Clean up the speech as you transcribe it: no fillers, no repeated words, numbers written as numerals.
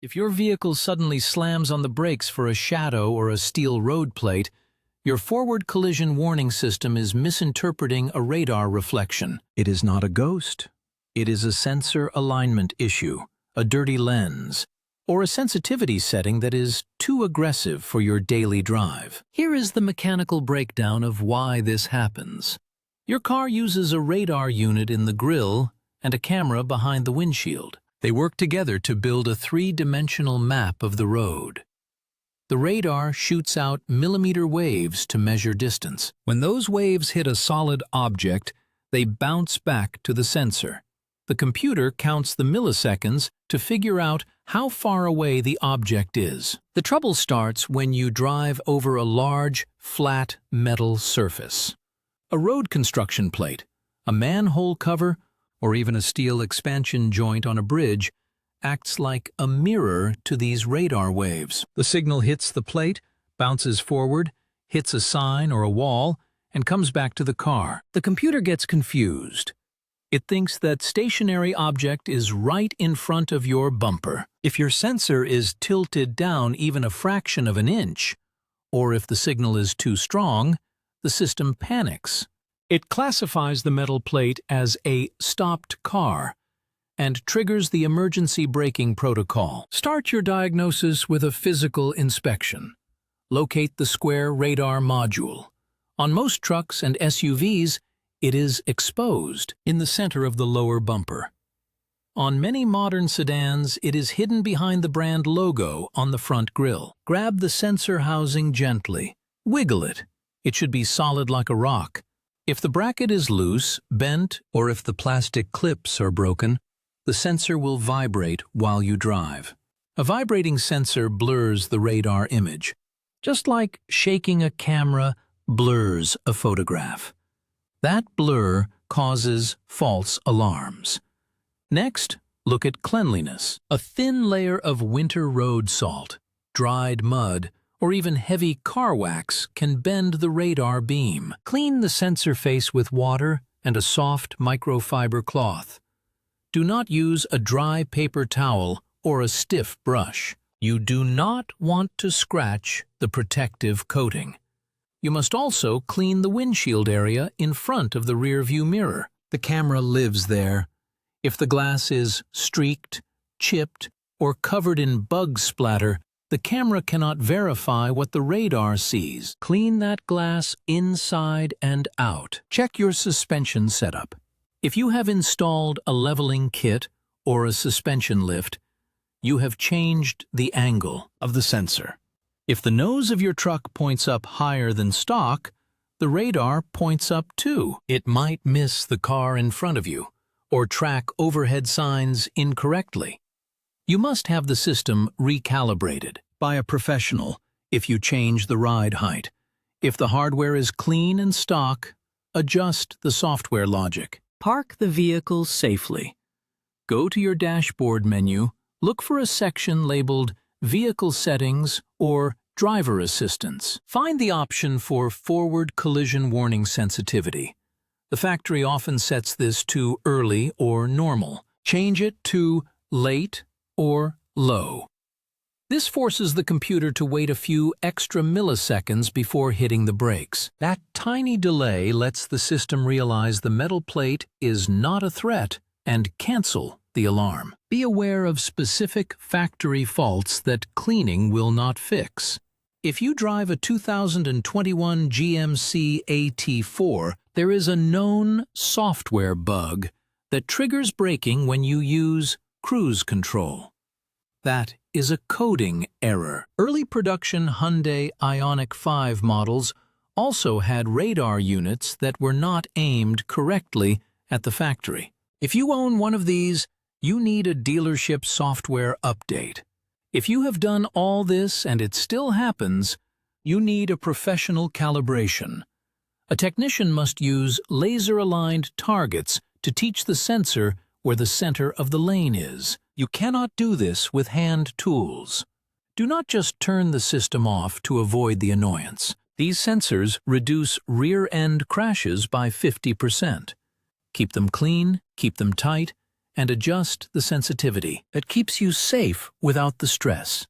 If your vehicle suddenly slams on the brakes for a shadow or a steel road plate, your forward collision warning system is misinterpreting a radar reflection. It is not a ghost. It is a sensor alignment issue, a dirty lens, or a sensitivity setting that is too aggressive for your daily drive. Here is the mechanical breakdown of why this happens. Your car uses a radar unit in the grille and a camera behind the windshield. They work together to build a three-dimensional map of the road. The radar shoots out millimeter waves to measure distance. When those waves hit a solid object, they bounce back to the sensor. The computer counts the milliseconds to figure out how far away the object is. The trouble starts when you drive over a large, flat metal surface. A road construction plate, a manhole cover, or even a steel expansion joint on a bridge acts like a mirror to these radar waves. The signal hits the plate, bounces forward, hits a sign or a wall, and comes back to the car. The computer gets confused. It thinks that stationary object is right in front of your bumper. If your sensor is tilted down even a fraction of an inch, or if the signal is too strong, the system panics. It classifies the metal plate as a stopped car and triggers the emergency braking protocol. Start your diagnosis with a physical inspection. Locate the square radar module. On most trucks and SUVs, it is exposed in the center of the lower bumper. On many modern sedans, it is hidden behind the brand logo on the front grille. Grab the sensor housing gently. Wiggle it. It should be solid like a rock. If the bracket is loose, bent, or if the plastic clips are broken, the sensor will vibrate while you drive. A vibrating sensor blurs the radar image, just like shaking a camera blurs a photograph. That blur causes false alarms. Next, look at cleanliness. A thin layer of winter road salt, dried mud, or even heavy car wax can bend the radar beam. Clean the sensor face with water and a soft microfiber cloth. Do not use a dry paper towel or a stiff brush. You do not want to scratch the protective coating. You must also clean the windshield area in front of the rearview mirror. The camera lives there. If the glass is streaked, chipped, or covered in bug splatter, the camera cannot verify what the radar sees. Clean that glass inside and out. Check your suspension setup. If you have installed a leveling kit or a suspension lift, you have changed the angle of the sensor. If the nose of your truck points up higher than stock, the radar points up too. It might miss the car in front of you or track overhead signs incorrectly. You must have the system recalibrated by a professional if you change the ride height. If the hardware is clean and stock, adjust the software logic. Park the vehicle safely. Go to your dashboard menu, look for a section labeled Vehicle Settings or Driver Assistance. Find the option for Forward Collision Warning Sensitivity. The factory often sets this to early or normal. Change it to late or low. This forces the computer to wait a few extra milliseconds before hitting the brakes. That tiny delay lets the system realize the metal plate is not a threat and cancel the alarm. Be aware of specific factory faults that cleaning will not fix. If you drive a 2021 GMC AT4, there is a known software bug that triggers braking when you use cruise control. That is a coding error. Early production Hyundai Ioniq 5 models also had radar units that were not aimed correctly at the factory. If you own one of these, you need a dealership software update. If you have done all this and it still happens, you need a professional calibration. A technician must use laser-aligned targets to teach the sensor where the center of the lane is. You cannot do this with hand tools. Do not just turn the system off to avoid the annoyance. These sensors reduce rear-end crashes by 50%. Keep them clean, keep them tight, and adjust the sensitivity that keeps you safe without the stress.